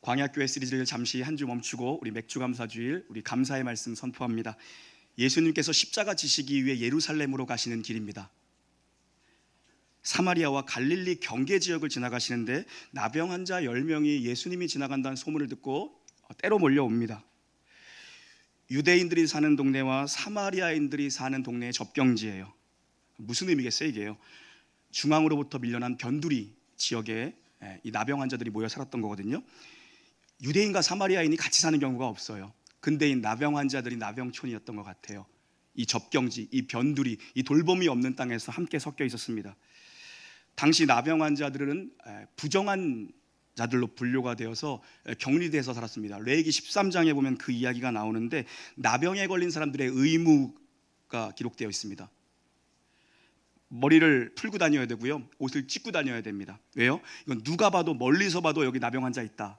광야교회 시리즈를 잠시 한 주 멈추고 우리 맥주감사주일, 우리 감사의 말씀 선포합니다. 예수님께서 십자가 지시기 위해 예루살렘으로 가시는 길입니다. 사마리아와 갈릴리 경계 지역을 지나가시는데 나병 환자 10명이 예수님이 지나간다는 소문을 듣고 때로 몰려옵니다. 유대인들이 사는 동네와 사마리아인들이 사는 동네의 접경지예요. 무슨 의미겠어요 이게요? 중앙으로부터 밀려난 변두리 지역에 이 나병 환자들이 모여 살았던 거거든요. 유대인과 사마리아인이 같이 사는 경우가 없어요. 근대인 나병 환자들이 나병촌이었던 것 같아요. 이 접경지, 이 변두리, 이 돌봄이 없는 땅에서 함께 섞여 있었습니다. 당시 나병 환자들은 부정한 자들로 분류가 되어서 격리돼서 살았습니다. 레위기 13장에 보면 그 이야기가 나오는데 나병에 걸린 사람들의 의무가 기록되어 있습니다. 머리를 풀고 다녀야 되고요, 옷을 찢고 다녀야 됩니다. 왜요? 이건 누가 봐도, 멀리서 봐도 여기 나병 환자 있다,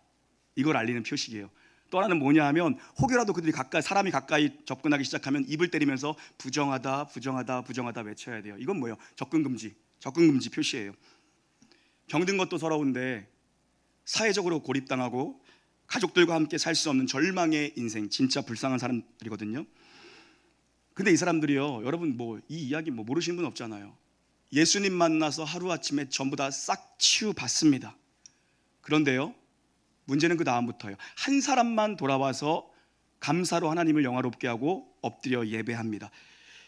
이걸 알리는 표식이에요. 또 하나는 뭐냐 하면 혹여라도 그들이 사람이 가까이 접근하기 시작하면 입을 때리면서 부정하다, 부정하다, 부정하다 외쳐야 돼요. 이건 뭐예요? 접근 금지 표시예요. 병든 것도 서러운데 사회적으로 고립당하고 가족들과 함께 살 수 없는 절망의 인생, 진짜 불쌍한 사람들이거든요. 근데 이 사람들이요, 여러분 이 이야기 모르시는 분 없잖아요. 예수님 만나서 하루아침에 전부 다 싹 치유받습니다. 그런데요, 문제는 그 다음부터요. 한 사람만 돌아와서 감사로 하나님을 영화롭게 하고 엎드려 예배합니다.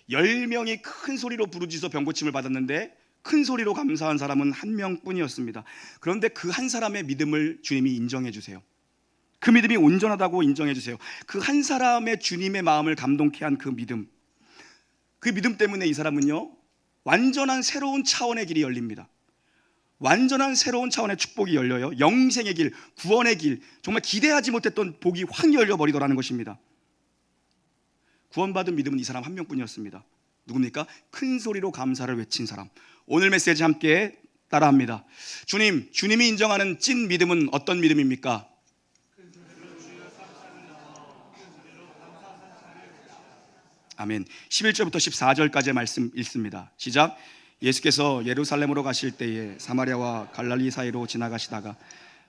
10명이 큰 소리로 부르짖어 병고침을 받았는데 큰 소리로 감사한 사람은 한 명뿐이었습니다. 그런데 그 한 사람의 믿음을 주님이 인정해 주세요. 그 믿음이 온전하다고 인정해 주세요. 그 한 사람의 주님의 마음을 감동케 한 그 믿음, 그 믿음 때문에 이 사람은요, 완전한 새로운 차원의 길이 열립니다. 완전한 새로운 차원의 축복이 열려요. 영생의 길, 구원의 길, 정말 기대하지 못했던 복이 확 열려버리더라는 것입니다. 구원받은 믿음은 이 사람 한 명뿐이었습니다. 누굽니까? 큰 소리로 감사를 외친 사람. 오늘 메시지 함께 따라합니다. 주님이 인정하는 찐 믿음은 어떤 믿음입니까? 아멘. 11절부터 14절까지의 말씀 읽습니다. 시작. 예수께서 예루살렘으로 가실 때에 사마리아와 갈릴리 사이로 지나가시다가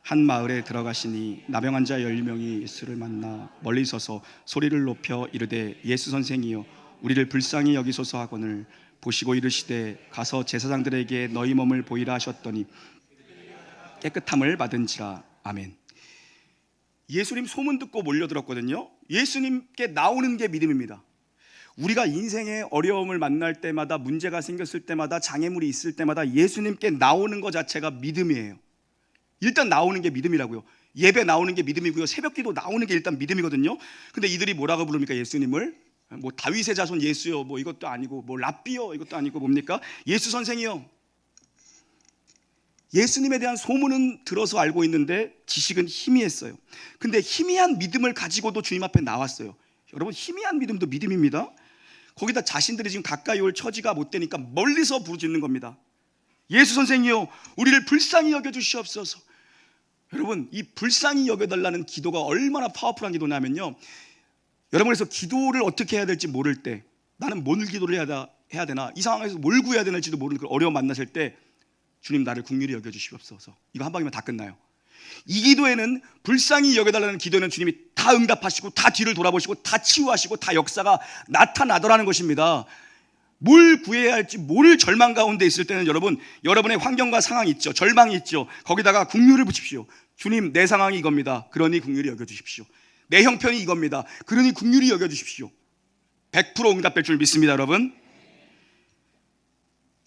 한 마을에 들어가시니 나병 환자 10명이 예수를 만나 멀리 서서 소리를 높여 이르되 예수 선생이여 우리를 불쌍히 여기소서 하거늘 보시고 이르시되 가서 제사장들에게 너희 몸을 보이라 하셨더니 깨끗함을 받은지라. 아멘. 예수님 소문 듣고 몰려들었거든요. 예수님께 나오는 게 믿음입니다. 우리가 인생의 어려움을 만날 때마다, 문제가 생겼을 때마다, 장애물이 있을 때마다 예수님께 나오는 것 자체가 믿음이에요. 일단 나오는 게 믿음이라고요. 예배 나오는 게 믿음이고요, 새벽기도 나오는 게 일단 믿음이거든요. 근데 이들이 뭐라고 부릅니까? 예수님을 다윗의 자손 예수요, 이것도 아니고 랍비요, 이것도 아니고 뭡니까? 예수 선생이요. 예수님에 대한 소문은 들어서 알고 있는데 지식은 희미했어요. 근데 희미한 믿음을 가지고도 주님 앞에 나왔어요. 여러분, 희미한 믿음도 믿음입니다. 거기다 자신들이 지금 가까이 올 처지가 못 되니까 멀리서 부르짖는 겁니다. 예수 선생이요 우리를 불쌍히 여겨주시옵소서. 여러분, 이 불쌍히 여겨달라는 기도가 얼마나 파워풀한 기도냐면요, 여러분, 그래서 기도를 어떻게 해야 될지 모를 때, 나는 뭔 기도를 해야 되나, 이 상황에서 뭘 구해야 되는지도 모르는 그 어려움 만나실 때 주님 나를 긍휼히 여겨주시옵소서, 이거 한 방이면 다 끝나요. 이 기도에는, 불쌍히 여겨달라는 기도에는 주님이 다 응답하시고 다 뒤를 돌아보시고 다 치유하시고 다 역사가 나타나더라는 것입니다. 뭘 구해야 할지 모를 절망 가운데 있을 때는 여러분의 환경과 상황이 있죠, 절망이 있죠. 거기다가 긍휼을 붙입시오. 주님, 내 상황이 이겁니다. 그러니 긍휼히 여겨주십시오. 내 형편이 이겁니다. 그러니 긍휼히 여겨주십시오. 100% 응답될 줄 믿습니다, 여러분.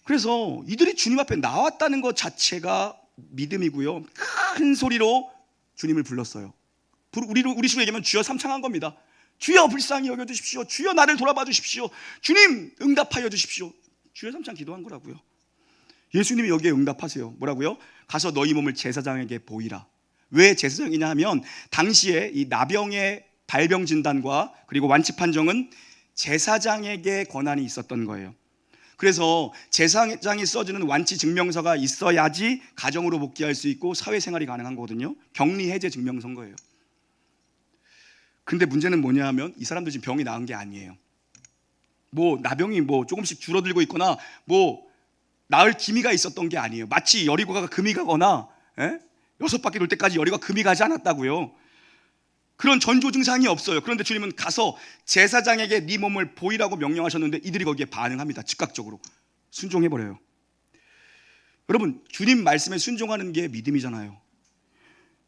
그래서 이들이 주님 앞에 나왔다는 것 자체가 믿음이고요, 큰 소리로 주님을 불렀어요. 우리 식으로 얘기하면 주여 삼창한 겁니다. 주여 불쌍히 여겨주십시오. 주여 나를 돌아봐 주십시오. 주님 응답하여 주십시오. 주여 삼창 기도한 거라고요. 예수님이 여기에 응답하세요. 뭐라고요? 가서 너희 몸을 제사장에게 보이라. 왜 제사장이냐 하면 당시에 이 나병의 발병 진단과 그리고 완치 판정은 제사장에게 권한이 있었던 거예요. 그래서 제사장이 써주는 완치 증명서가 있어야지 가정으로 복귀할 수 있고 사회생활이 가능한 거거든요. 격리 해제 증명서인 거예요. 근데 문제는 뭐냐 하면 이 사람들 지금 병이 나은 게 아니에요. 나병이 조금씩 줄어들고 있거나 나을 기미가 있었던 게 아니에요. 마치 여리고가 금이 가거나 6바퀴 돌 때까지 열이가 금이 가지 않았다고요. 그런 전조 증상이 없어요. 그런데 주님은 가서 제사장에게 네 몸을 보이라고 명령하셨는데 이들이 거기에 반응합니다. 즉각적으로 순종해버려요. 여러분, 주님 말씀에 순종하는 게 믿음이잖아요.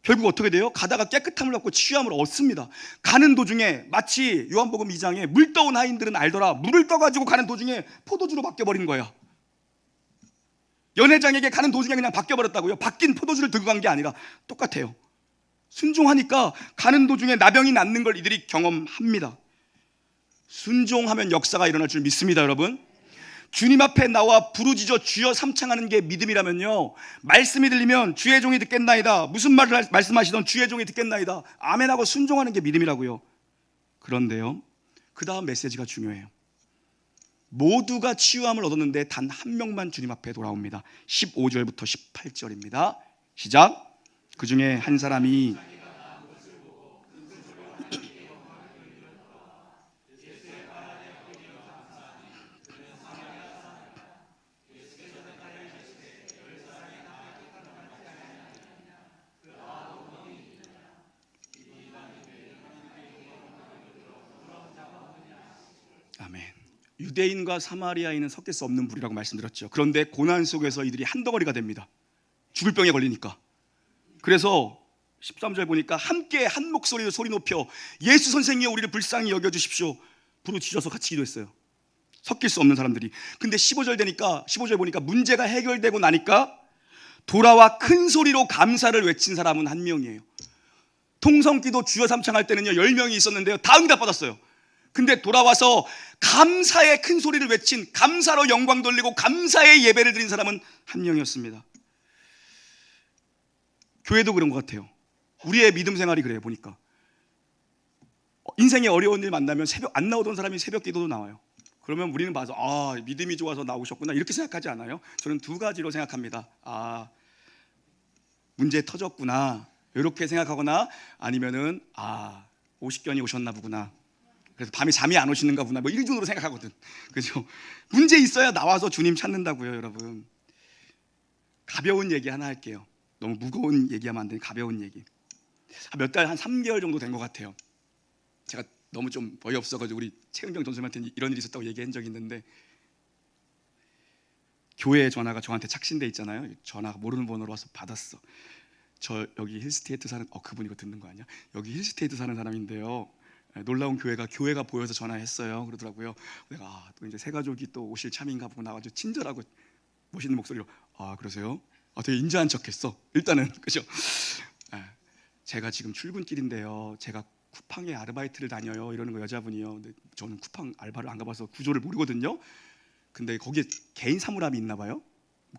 결국 어떻게 돼요? 가다가 깨끗함을 얻고 치유함을 얻습니다. 가는 도중에 마치 요한복음 2장에 물 떠온 하인들은 알더라, 물을 떠가지고 가는 도중에 포도주로 바뀌어버린 거야. 연회장에게 가는 도중에 그냥 바뀌어버렸다고요. 바뀐 포도주를 들고 간 게 아니라 똑같아요. 순종하니까 가는 도중에 나병이 낫는 걸 이들이 경험합니다. 순종하면 역사가 일어날 줄 믿습니다. 여러분, 주님 앞에 나와 부르짖어 주여 삼창하는 게 믿음이라면요, 말씀이 들리면 주의 종이 듣겠나이다, 무슨 말을 말씀하시던 주의 종이 듣겠나이다, 아멘하고 순종하는 게 믿음이라고요. 그런데요, 그 다음 메시지가 중요해요. 모두가 치유함을 얻었는데 단 한 명만 주님 앞에 돌아옵니다. 15절부터 18절입니다 시작. 그 중에 한 사람이 아멘. 유대인과 사마리아인은 섞일 수 없는 불이라고 말씀드렸죠. 그런데 고난 속에서 이들이 한 덩어리가 됩니다. 죽을 병에 걸리니까. 그래서 13절 보니까 함께 한 목소리로 소리 높여 예수 선생이여 우리를 불쌍히 여겨주십시오 부르짖어서 같이 기도했어요. 섞일 수 없는 사람들이. 근데 15절 보니까 문제가 해결되고 나니까 돌아와 큰 소리로 감사를 외친 사람은 한 명이에요. 통성기도 주여 삼창할 때는요 10명이 있었는데요 다 응답받았어요. 근데 돌아와서 감사의 큰 소리를 외친, 감사로 영광 돌리고 감사의 예배를 드린 사람은 한 명이었습니다. 교회도 그런 것 같아요. 우리의 믿음 생활이 그래요. 보니까 인생에 어려운 일 만나면 새벽 안 나오던 사람이 새벽 기도도 나와요. 그러면 우리는 봐서 믿음이 좋아서 나오셨구나 이렇게 생각하지 않아요? 저는 두 가지로 생각합니다. 문제 터졌구나 이렇게 생각하거나, 아니면은 50견이 오셨나 보구나, 그래서 밤에 잠이 안 오시는가 보나, 뭐 이런 정도로 생각하거든. 그죠? 문제 있어야 나와서 주님 찾는다고요. 여러분, 가벼운 얘기 하나 할게요. 너무 무거운 얘기하면 안 되니 가벼운 얘기. 몇 달, 한 3개월 정도 된 것 같아요. 제가 너무 좀 어이없어가지고 우리 최은경 전수님한테 이런 일이 있었다고 얘기한 적이 있는데, 교회 전화가 저한테 착신돼 있잖아요. 전화가 모르는 번호로 와서 받았어. 저 여기 힐스테이트 사는, 그분 이거 듣는 거 아니야? 여기 힐스테이트 사는 사람인데요, 놀라운 교회가 보여서 전화했어요. 그러더라고요. 내가 또 이제 새 가족이 또 오실 참인가 보고 나가지고 친절하고 멋있는 목소리로 그러세요? 되게 인자한 척했어. 일단은 그죠? 제가 지금 출근길인데요. 제가 쿠팡에 아르바이트를 다녀요. 이러는 거 여자분이요. 근데 저는 쿠팡 알바를 안 가봐서 구조를 모르거든요. 근데 거기에 개인 사물함이 있나 봐요.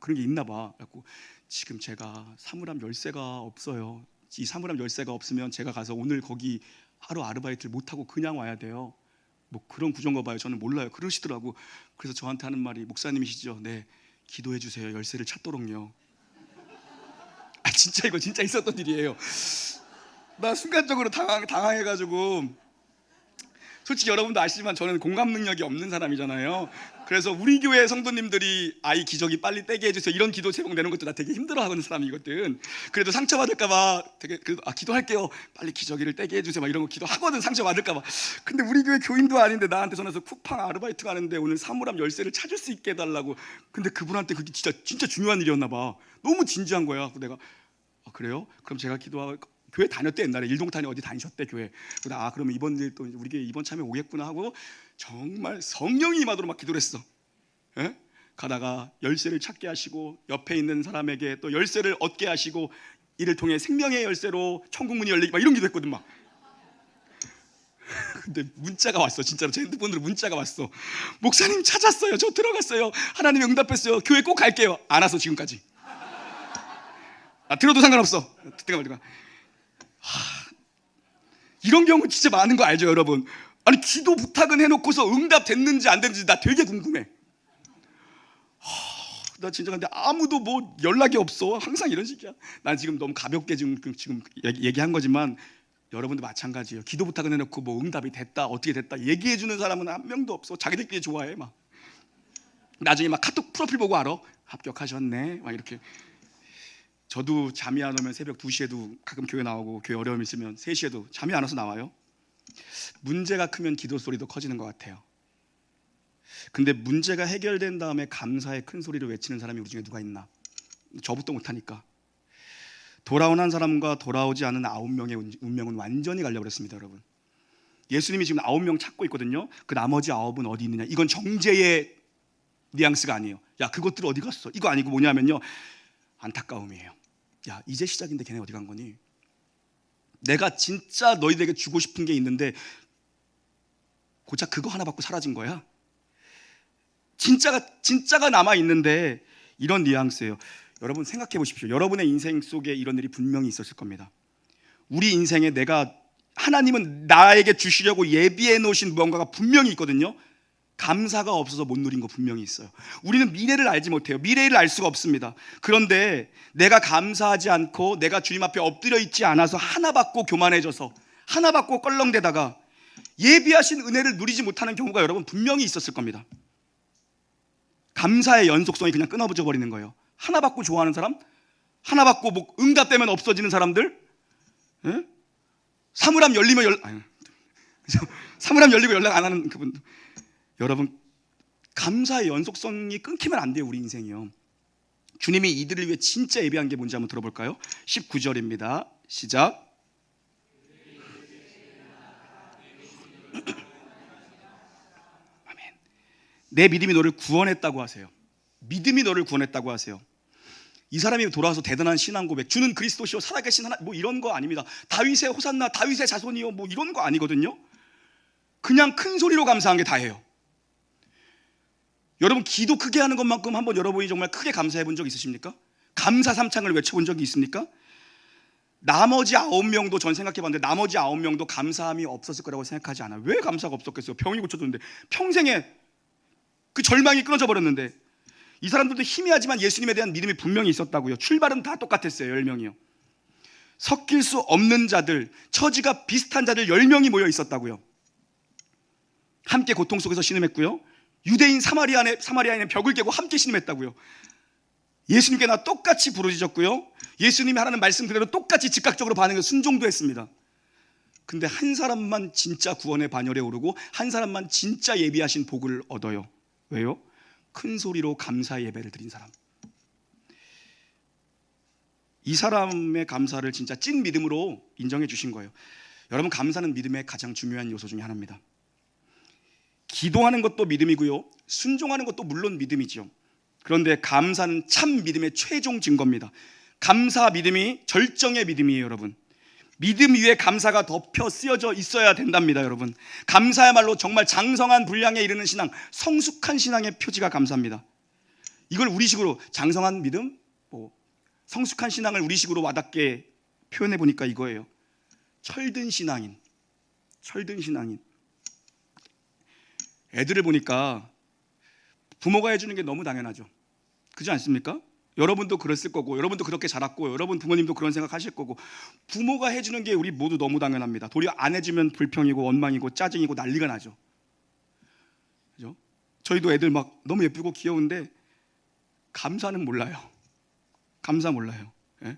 그런 게 있나 봐. 그래갖고 지금 제가 사물함 열쇠가 없어요. 이 사물함 열쇠가 없으면 제가 가서 오늘 거기 하루 아르바이트를 못하고 그냥 와야 돼요. 뭐 그런 구조인가 봐요. 저는 몰라요. 그러시더라고. 그래서 저한테 하는 말이, 목사님이시죠? 네, 기도해 주세요. 열쇠를 찾도록요. 진짜 이거 진짜 있었던 일이에요. 나 순간적으로 당황해가지고, 솔직히 여러분도 아시지만 저는 공감 능력이 없는 사람이잖아요. 그래서 우리 교회 성도님들이 아이 기저귀 빨리 떼게 해주세요 이런 기도 제목 내는 것도 나 되게 힘들어하는 사람이거든. 그래도 상처받을까봐 되게 기도할게요. 빨리 기저귀를 떼게 해주세요 막 이런 거 기도하거든, 상처받을까봐. 근데 우리 교회 교인도 아닌데 나한테 전화해서 쿠팡 아르바이트 가는데 오늘 사물함 열쇠를 찾을 수 있게 해달라고. 근데 그분한테 그게 진짜 중요한 일이었나 봐. 너무 진지한 거야. 내가 그래요? 그럼 제가 기도하고, 교회 다녔대. 옛날에 일동탄이 어디 다니셨대 교회. 그러면 이번 일 또 우리 교회 이번 참에 오겠구나 하고 정말 성령이 임하도록 막 기도를 했어. 가다가 열쇠를 찾게 하시고 옆에 있는 사람에게 또 열쇠를 얻게 하시고 이를 통해 생명의 열쇠로 천국 문이 열리기 막 이런 기도했거든 막. 근데 문자가 왔어. 진짜로 제 핸드폰으로 문자가 왔어. 목사님 찾았어요. 저 들어갔어요. 하나님이 응답했어요. 교회 꼭 갈게요. 안 와서 지금까지. 들어도 상관없어. 듣다가 이런 경우 진짜 많은 거 알죠, 여러분? 아니, 기도 부탁은 해놓고서 응답 됐는지 안 됐는지 나 되게 궁금해. 나 진짜 근데 아무도 뭐 연락이 없어. 항상 이런 식이야. 난 지금 너무 가볍게 지금 얘기한 거지만 여러분도 마찬가지예요. 기도 부탁은 해놓고 뭐 응답이 됐다, 어떻게 됐다 얘기해주는 사람은 한 명도 없어. 자기들끼리 좋아해 막. 나중에 막 카톡 프로필 보고 알아. 합격하셨네 막 이렇게. 저도 잠이 안 오면 새벽 2시에도 가끔 교회 나오고, 교회 어려움 있으면 3시에도 잠이 안 와서 나와요. 문제가 크면 기도 소리도 커지는 것 같아요. 근데 문제가 해결된 다음에 감사의 큰 소리를 외치는 사람이 우리 중에 누가 있나? 저부터 못하니까. 돌아온 한 사람과 돌아오지 않은 9명의 운명은 완전히 갈려버렸습니다, 여러분. 예수님이 지금 9명 찾고 있거든요. 그 나머지 9은 어디 있느냐? 이건 정죄의 뉘앙스가 아니에요. 야, 그것들 어디 갔어? 이거 아니고 뭐냐면요, 안타까움이에요. 야, 이제 시작인데 걔네 어디 간 거니? 내가 진짜 너희들에게 주고 싶은 게 있는데 고작 그거 하나 받고 사라진 거야? 진짜가 남아 있는데, 이런 뉘앙스예요. 여러분 생각해 보십시오. 여러분의 인생 속에 이런 일이 분명히 있었을 겁니다. 우리 인생에 하나님은 나에게 주시려고 예비해 놓으신 무언가가 분명히 있거든요. 감사가 없어서 못 누린 거 분명히 있어요. 우리는 미래를 알지 못해요. 미래를 알 수가 없습니다. 그런데 내가 감사하지 않고 내가 주님 앞에 엎드려 있지 않아서 하나 받고 교만해져서, 하나 받고 껄렁대다가 예비하신 은혜를 누리지 못하는 경우가 여러분 분명히 있었을 겁니다. 감사의 연속성이 그냥 끊어져 버리는 거예요. 하나 받고 좋아하는 사람, 하나 받고 뭐 응답되면 없어지는 사람들, 사물함 열리면 사물함 열리고 연락 안 하는 그분. 여러분, 감사의 연속성이 끊기면 안 돼요, 우리 인생이요. 주님이 이들을 위해 진짜 예비한 게 뭔지 한번 들어볼까요? 19절입니다. 시작. 아멘. 내 믿음이 너를 구원했다고 하세요. 믿음이 너를 구원했다고 하세요. 이 사람이 돌아와서 대단한 신앙 고백, 주는 그리스도시요 살아계신 하나님, 뭐 이런 거 아닙니다. 다윗의 호산나, 다윗의 자손이요, 뭐 이런 거 아니거든요. 그냥 큰 소리로 감사한 게 다예요. 여러분, 기도 크게 하는 것만큼 한번 여러분이 정말 크게 감사해 본 적 있으십니까? 감사 삼창을 외쳐본 적이 있습니까? 나머지 9명도 전 생각해 봤는데, 나머지 9명도 감사함이 없었을 거라고 생각하지 않아요. 왜 감사가 없었겠어요? 병이 고쳐졌는데, 평생에 그 절망이 끊어져 버렸는데. 이 사람들도 희미하지만 예수님에 대한 믿음이 분명히 있었다고요. 출발은 다 똑같았어요. 10명이요. 섞일 수 없는 자들, 처지가 비슷한 자들 10명이 모여 있었다고요. 함께 고통 속에서 신음했고요. 유대인 사마리아인의 벽을 깨고 함께 신음했다고요. 예수님께 나 똑같이 부르짖었고요. 예수님이 하라는 말씀 그대로 똑같이 즉각적으로 반응해서 순종도 했습니다. 근데 한 사람만 진짜 구원의 반열에 오르고, 한 사람만 진짜 예비하신 복을 얻어요. 왜요? 큰 소리로 감사의 예배를 드린 사람. 이 사람의 감사를 진짜 찐 믿음으로 인정해 주신 거예요. 여러분, 감사는 믿음의 가장 중요한 요소 중에 하나입니다. 기도하는 것도 믿음이고요, 순종하는 것도 물론 믿음이죠. 그런데 감사는 참 믿음의 최종 증거입니다. 감사 믿음이 절정의 믿음이에요, 여러분. 믿음 위에 감사가 덮여 쓰여져 있어야 된답니다, 여러분. 감사야말로 정말 장성한 분량에 이르는 신앙, 성숙한 신앙의 표지가 감사입니다. 이걸 우리식으로 장성한 믿음, 성숙한 신앙을 우리식으로 와닿게 표현해 보니까 이거예요. 철든 신앙인. 애들을 보니까 부모가 해주는 게 너무 당연하죠. 그렇지 않습니까? 여러분도 그랬을 거고, 여러분도 그렇게 자랐고, 여러분 부모님도 그런 생각하실 거고, 부모가 해주는 게 우리 모두 너무 당연합니다. 도리어 안 해주면 불평이고 원망이고 짜증이고 난리가 나죠. 그죠? 저희도 애들 막 너무 예쁘고 귀여운데 감사는 몰라요. 감사 몰라요. 예?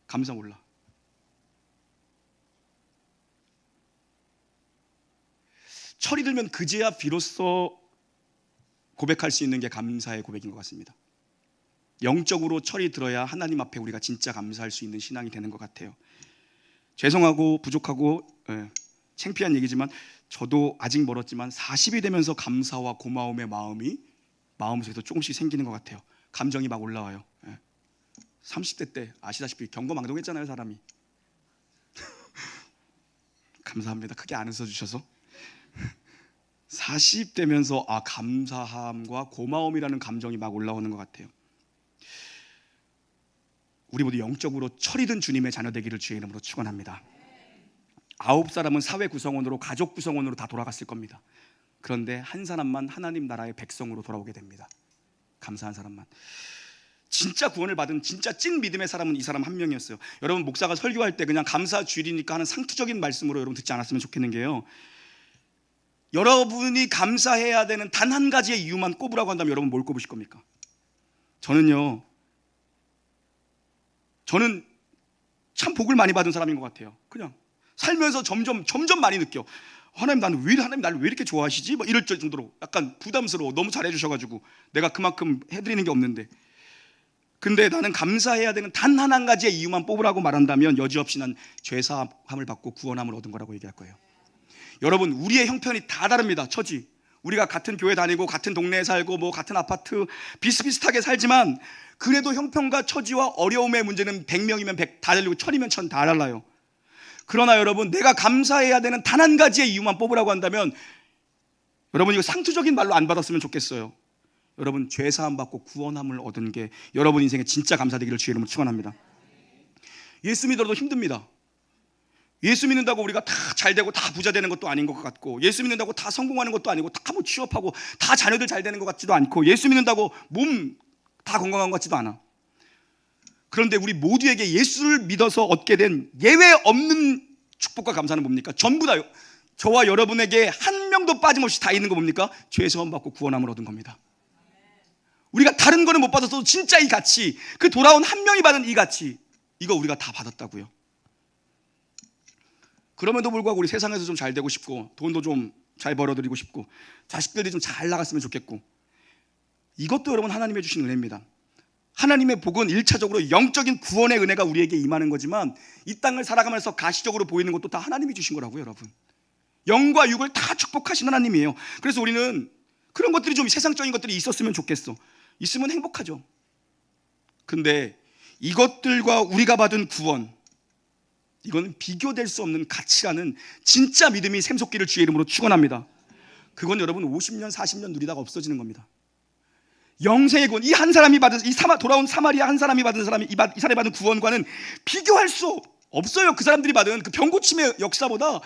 감사 몰라. 철이 들면 그제야 비로소 고백할 수 있는 게 감사의 고백인 것 같습니다. 영적으로 철이 들어야 하나님 앞에 우리가 진짜 감사할 수 있는 신앙이 되는 것 같아요. 죄송하고 부족하고 창피한 얘기지만, 저도 아직 멀었지만 40이 되면서 감사와 고마움의 마음속에서 조금씩 생기는 것 같아요. 감정이 막 올라와요. 30대 때 아시다시피 경거망동했잖아요, 사람이. 감사합니다. 크게 안 웃어주셔서. 40되면서 감사함과 고마움이라는 감정이 막 올라오는 것 같아요. 우리 모두 영적으로 철이 든 주님의 자녀 되기를 주의 이름으로 축원합니다. 9사람은 사회 구성원으로, 가족 구성원으로 다 돌아갔을 겁니다. 그런데 한 사람만 하나님 나라의 백성으로 돌아오게 됩니다. 감사한 사람만. 진짜 구원을 받은 진짜 찐 믿음의 사람은 이 사람 한 명이었어요. 여러분, 목사가 설교할 때 그냥 감사 주일이니까 하는 상투적인 말씀으로 여러분 듣지 않았으면 좋겠는 게요, 여러분이 감사해야 되는 단 한 가지의 이유만 꼽으라고 한다면 여러분 뭘 꼽으실 겁니까? 저는요, 저는 참 복을 많이 받은 사람인 것 같아요. 그냥 살면서 점점 많이 느껴. 하나님 나를 왜 이렇게 좋아하시지? 뭐 이럴 정도로 약간 부담스러워. 너무 잘해주셔가지고 내가 그만큼 해드리는 게 없는데. 근데 나는 감사해야 되는 단 한 가지의 이유만 뽑으라고 말한다면 여지없이 난 죄사함을 받고 구원함을 얻은 거라고 얘기할 거예요. 여러분, 우리의 형편이 다 다릅니다. 처지. 우리가 같은 교회 다니고 같은 동네에 살고 뭐 같은 아파트 비슷비슷하게 살지만 그래도 형편과 처지와 어려움의 문제는 100명이면 100 다 달리고 1000이면 1000 다 달라요. 그러나 여러분, 내가 감사해야 되는 단 한 가지의 이유만 뽑으라고 한다면 여러분, 이거 상투적인 말로 안 받았으면 좋겠어요. 여러분, 죄사함 받고 구원함을 얻은 게 여러분 인생에 진짜 감사되기를 주의 이름으로 축원합니다. 예수 믿어도 힘듭니다. 예수 믿는다고 우리가 다 잘되고 다 부자 되는 것도 아닌 것 같고, 예수 믿는다고 다 성공하는 것도 아니고, 다 뭐 취업하고 다 자녀들 잘 되는 것 같지도 않고, 예수 믿는다고 몸 다 건강한 것 같지도 않아. 그런데 우리 모두에게 예수를 믿어서 얻게 된 예외 없는 축복과 감사는 뭡니까? 전부 다 저와 여러분에게 한 명도 빠짐없이 다 있는 거 뭡니까? 죄사함 받고 구원함을 얻은 겁니다. 우리가 다른 거는 못 받았어도 진짜 이 가치, 그 돌아온 한 명이 받은 이 가치, 이거 우리가 다 받았다고요. 그럼에도 불구하고 우리 세상에서 좀 잘 되고 싶고, 돈도 좀 잘 벌어들이고 싶고, 자식들이 좀 잘 나갔으면 좋겠고, 이것도 여러분 하나님의 주신 은혜입니다. 하나님의 복은 1차적으로 영적인 구원의 은혜가 우리에게 임하는 거지만, 이 땅을 살아가면서 가시적으로 보이는 것도 다 하나님이 주신 거라고요. 여러분, 영과 육을 다 축복하신 하나님이에요. 그래서 우리는 그런 것들이 좀 세상적인 것들이 있었으면 좋겠어. 있으면 행복하죠. 근데 이것들과 우리가 받은 구원, 이건 비교될 수 없는 가치라는 진짜 믿음이 샘솟기를 주의 이름으로 축원합니다. 그건 여러분 50년 40년 누리다가 없어지는 겁니다. 영생의 구원, 이 한 사람이 받은, 돌아온 사마리아 한 사람이 받은 이 사람이 받은 구원과는 비교할 수 없어요. 그 사람들이 받은 그 병고침의 역사보다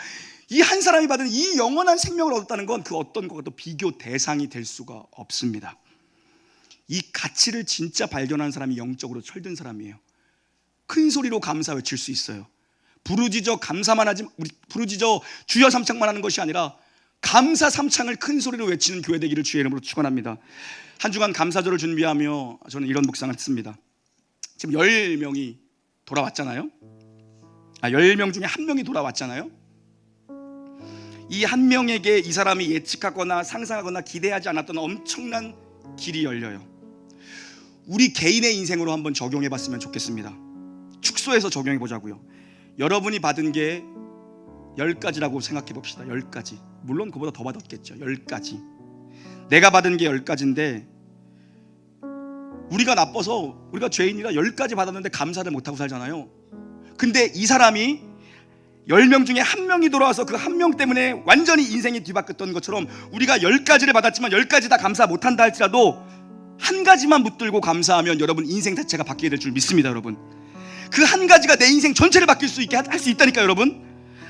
이 한 사람이 받은 이 영원한 생명을 얻었다는 건 그 어떤 것과도 비교 대상이 될 수가 없습니다. 이 가치를 진짜 발견한 사람이 영적으로 철든 사람이에요. 큰 소리로 감사 외칠 수 있어요. 부르짖어 감사만 하지, 부르짖어 주여 삼창만 하는 것이 아니라 감사 삼창을 큰 소리로 외치는 교회 되기를 주의 이름으로 축원합니다. 한 주간 감사절을 준비하며 저는 이런 묵상을 했습니다. 지금 10명이 돌아왔잖아요. 10명 중에 한 명이 돌아왔잖아요. 이 한 명에게 이 사람이 예측하거나 상상하거나 기대하지 않았던 엄청난 길이 열려요. 우리 개인의 인생으로 한번 적용해 봤으면 좋겠습니다. 축소해서 적용해 보자고요. 여러분이 받은 게 10가지라고 생각해 봅시다. 10가지. 물론 그보다 더 받았겠죠. 10가지. 내가 받은 게 10가지인데 우리가 나빠서, 우리가 죄인이라 10가지 받았는데 감사를 못하고 살잖아요. 근데 이 사람이 10명 중에 한 명이 돌아와서 그 한 명 때문에 완전히 인생이 뒤바뀌었던 것처럼 우리가 10가지를 받았지만 10가지 다 감사 못한다 할지라도 한 가지만 붙들고 감사하면 여러분 인생 자체가 바뀌게 될 줄 믿습니다. 여러분, 그 한 가지가 내 인생 전체를 바뀔 수 있게 할 수 있다니까요. 여러분,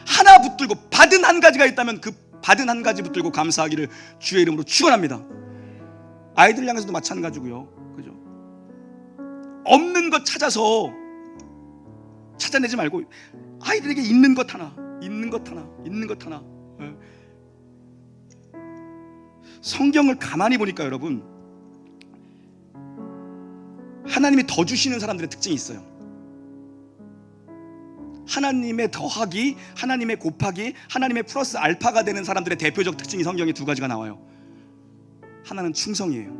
하나 붙들고, 받은 한 가지가 있다면 그 받은 한 가지 붙들고 감사하기를 주의 이름으로 축원합니다. 아이들 향해서도 마찬가지고요. 그죠? 없는 것 찾아내지 말고 아이들에게 있는 것 하나. 성경을 가만히 보니까 여러분, 하나님이 더 주시는 사람들의 특징이 있어요. 하나님의 더하기, 하나님의 곱하기, 하나님의 플러스 알파가 되는 사람들의 대표적 특징이 성경에 2가지가 나와요. 하나는 충성이에요.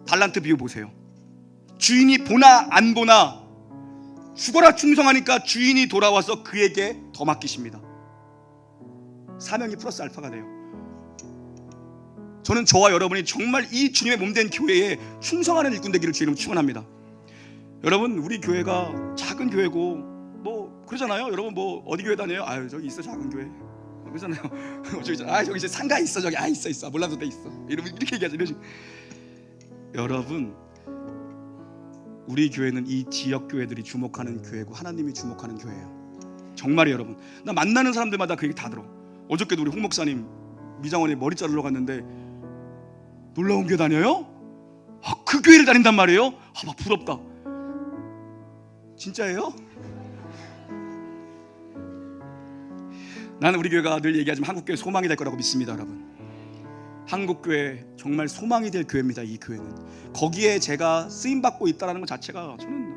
달란트 비유 보세요. 주인이 보나 안 보나 죽어라 충성하니까 주인이 돌아와서 그에게 더 맡기십니다. 사명이 플러스 알파가 돼요. 저는 저와 여러분이 정말 이 주님의 몸된 교회에 충성하는 일꾼 되기를 주님은 축원합니다. 여러분, 우리 교회가 작은 교회고 뭐 그러잖아요. 여러분 뭐 어디 교회 다녀요? 아유 저기 있어 작은 교회. 그러잖아요. 저기 저기 이제 상가 있어 저기 있어 몰라도 돼 있어. 이렇게 얘기하죠. 이러지. 여러분, 우리 교회는 이 지역 교회들이 주목하는 교회고 하나님이 주목하는 교회예요. 정말이 여러분, 나 만나는 사람들마다 그 얘기 다 들어. 어저께도 우리 홍 목사님 미장원에 머리 자르러 갔는데 놀라운 교회 다녀요? 그 교회를 다닌단 말이에요? 막 부럽다. 진짜예요? 나는 우리 교회가 늘 얘기하지만 한국교회 소망이 될 거라고 믿습니다. 여러분, 한국교회 정말 소망이 될 교회입니다. 이 교회는 거기에 제가 쓰임받고 있다는 것 자체가 저는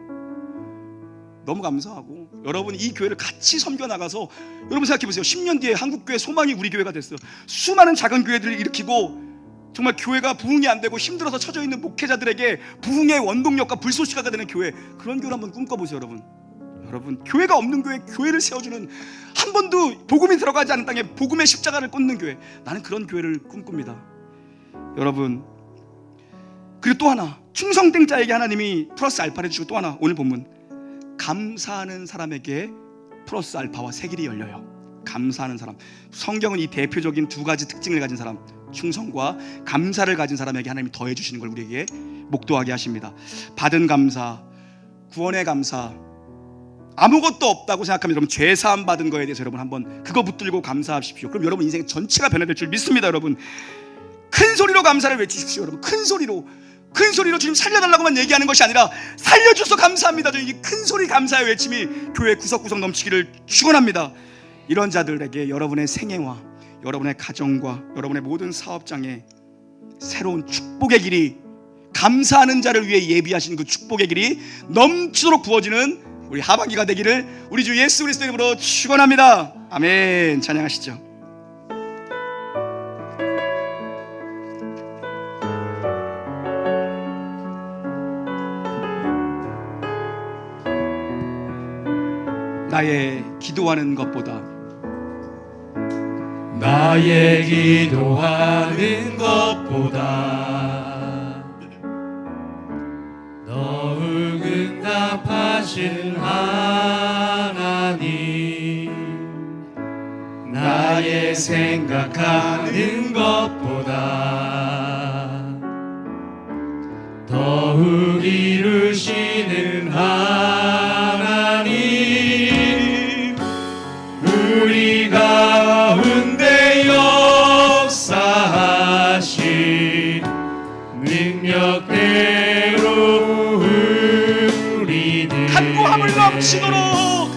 너무 감사하고, 여러분 이 교회를 같이 섬겨 나가서 여러분 생각해 보세요. 10년 뒤에 한국교회 소망이 우리 교회가 됐어요. 수많은 작은 교회들을 일으키고 정말 교회가 부흥이 안 되고 힘들어서 처져 있는 목회자들에게 부흥의 원동력과 불쏘시개가 되는 교회, 그런 교회를 한번 꿈꿔보세요. 여러분 교회가 없는 교회, 교회를 세워주는, 한 번도 복음이 들어가지 않은 땅에 복음의 십자가를 꽂는 교회, 나는 그런 교회를 꿈꿉니다. 여러분, 그리고 또 하나, 충성된 자에게 하나님이 플러스 알파를 주시고, 또 하나 오늘 본문, 감사하는 사람에게 플러스 알파와 새 길이 열려요. 감사하는 사람, 성경은 이 대표적인 두 가지 특징을 가진 사람, 충성과 감사를 가진 사람에게 하나님이 더해 주시는 걸 우리에게 목도하게 하십니다. 받은 감사, 구원의 감사, 아무것도 없다고 생각하면 여러분 죄 사함 받은 거에 대해서 여러분 한번 그거 붙들고 감사하십시오. 그럼 여러분 인생 전체가 변화될 줄 믿습니다. 여러분 큰 소리로 감사를 외치십시오. 여러분 큰 소리로 주님 살려달라고만 얘기하는 것이 아니라 살려줘서 감사합니다. 이 큰 소리 감사의 외침이 교회 구석구석 넘치기를 축원합니다. 이런 자들에게 여러분의 생애와 여러분의 가정과 여러분의 모든 사업장에 새로운 축복의 길이, 감사하는 자를 위해 예비하신 그 축복의 길이 넘치도록 부어지는 우리 하반기가 되기를 우리 주 예수 그리스도의 이름으로 축원합니다. 아멘. 찬양하시죠. 나의 기도하는 것보다 더욱 응답하신 하나님, 나의 생각하는 것보다 더욱 이루시는 하나님, 우리 가운데 역사하신 능력대로 우리들 간구함을 넘치도록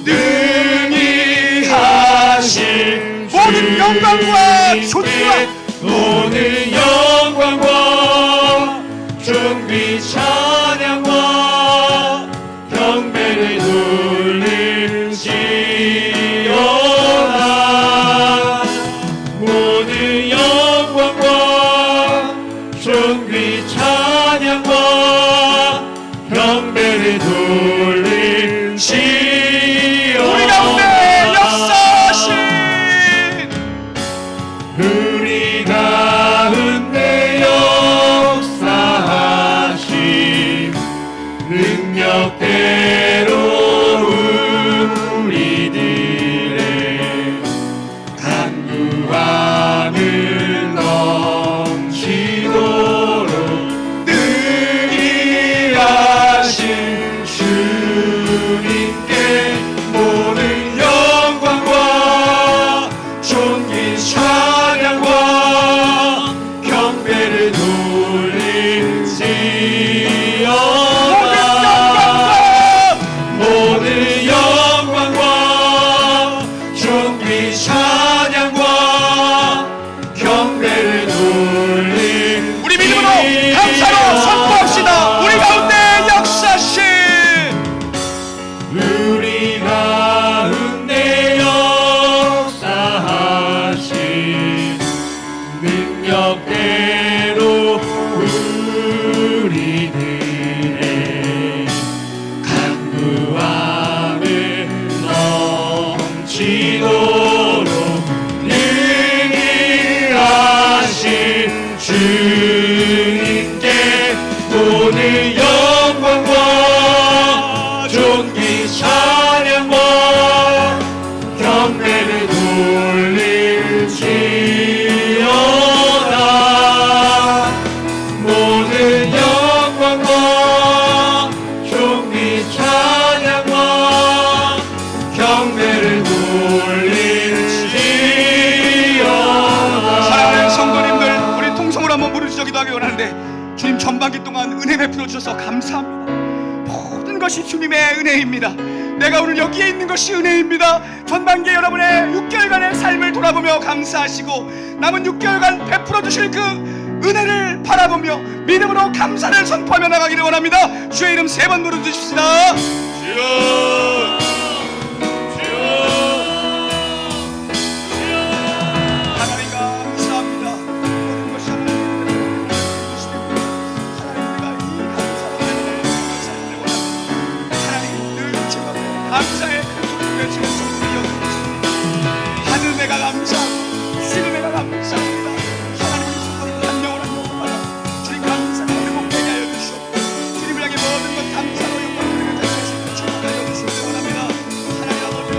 능히 하실 모든 영광과 존귀와 모든 영광과 존귀 찬양과 경배를 돌릴지어다. 모든 영광과 존귀 찬양과 경배를 돌릴지어다. 우리 가운데 역사하신 우리 가운데 역사하신 능력대로 우리들의 간구함을 넘치도록 능히 하신 주님께 모든 영광과 존귀 찬양과 경배를 돌릴지어다. 모든 영광과 존귀 찬양과 경배를 돌릴지어다. 우리 믿음으로 감사로 선포합시다. 우리 가운데 역사하신 우리 가운데 역사하신 능력대로 우리들의 간구함을 넘치도록 능히 하신 주님께 모든 영광과 존귀 찬양과 경배를 돌릴지어다. 모든 영광과 존귀 찬양과 경배를 돌릴지어다. 사랑하는 성도님들, 우리 통성으로 한번 부르짖어 기도하기 원하는데, 주님 전반기 동안 은혜 베풀어 주셔서 감사합니다. 모든 것이 주님의 은혜입니다. 내가 오늘 여기에 있는 것이 은혜입니다. 전반기에 여러분의 6개월간의 삶을 돌아보며 감사하시고 남은 6개월간 베풀어 주실 그 은혜를 바라 바라보며 믿음으로 감사를 선포하며 나가기를 원합니다. 주의 이름 3번 부르주십시다. 주여 하나님 감사합니다. 모든 것이 하나님의 하나님 늘 즐겁게 감사의 소리를 지금 하늘 내가 감사하고 씨는 내가 감사합니다. 하나님의 소리를 한 명을 한 명마다 주님 감사를 회복되게 하여 주시옵소서. 주님을 향해 모든 것 감사로 영광을 드리는 축복하여 주시기 원합니다. 하나님 아버지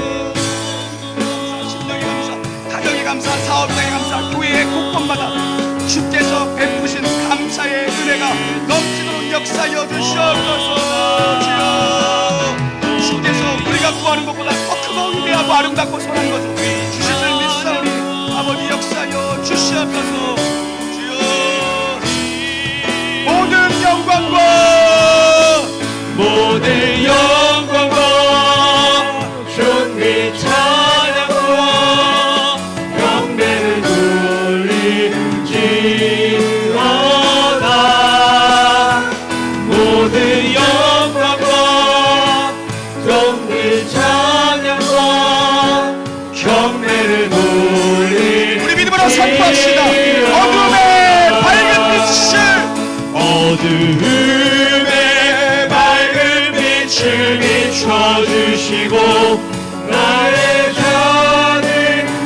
감사, 심령의 감사, 가정의 감사, 사업장의 감사, 교회의 곳곳마다 주께서 베푸신 감사의 은혜가 넘치도록 역사하여 주시옵소서. 주여, 주께서 우리가 구하는 것보다 더 크고 위대하고 아름답고 선한 것을 주실 줄 믿사오니 아버지 역사하여 주시옵소서. 주여, 모든 영광과 모든 영광과 존귀 찬양과 경배를 돌릴지어다. 모든 영광과 존귀 찬양과 경배를 돌릴지어다. 우리 믿음으로 선포합시다. 어둠의 밝은 빛을 어두움의 밝은 빛을 비춰주시고 나의 작은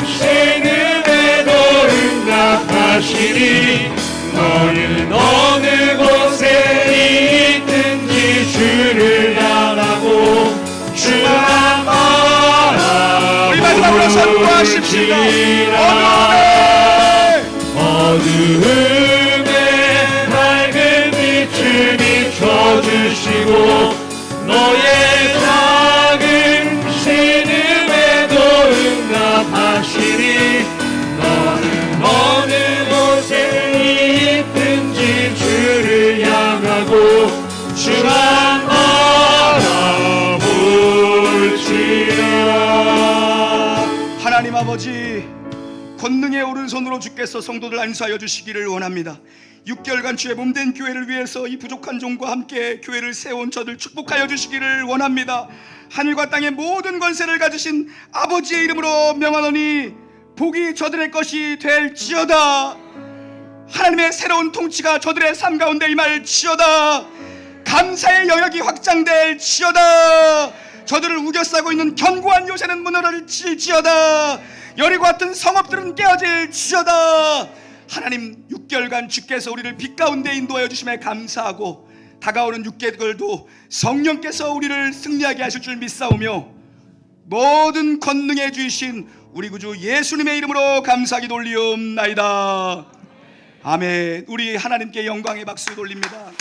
신음에도 응답하시니 너는 어느 곳에 있든지 주를 향하고 주만 바라보고 우리 마지막으로 선포하십시다. 어두움의 밝은 빛을 비춰주시고 너의 작은 신음에도 응답하시니 너는 어느 곳에 있든지 주를 향하고 주만 바라볼지어다. 하나님 아버지, 권능의 오른손으로 주께서 성도들 안수하여 주시기를 원합니다. 6개월간 주의 몸된 교회를 위해서 이 부족한 종과 함께 교회를 세운 저들 축복하여 주시기를 원합니다. 하늘과 땅의 모든 권세를 가지신 아버지의 이름으로 명하노니 복이 저들의 것이 될지어다. 하나님의 새로운 통치가 저들의 삶 가운데 임할지어다. 감사의 영역이 확장될지어다. 저들을 우겨싸고 있는 견고한 요새는 무너질지어다. 여리고 같은 성읍들은 깨어질지어다. 하나님, 6개월간 주께서 우리를 빛 가운데 인도하여 주심에 감사하고 다가오는 6개월도 성령께서 우리를 승리하게 하실 줄 믿사오며 모든 권능의 주이신 우리 구주 예수님의 이름으로 감사하기 돌리옵나이다. 아멘. 우리 하나님께 영광의 박수 돌립니다.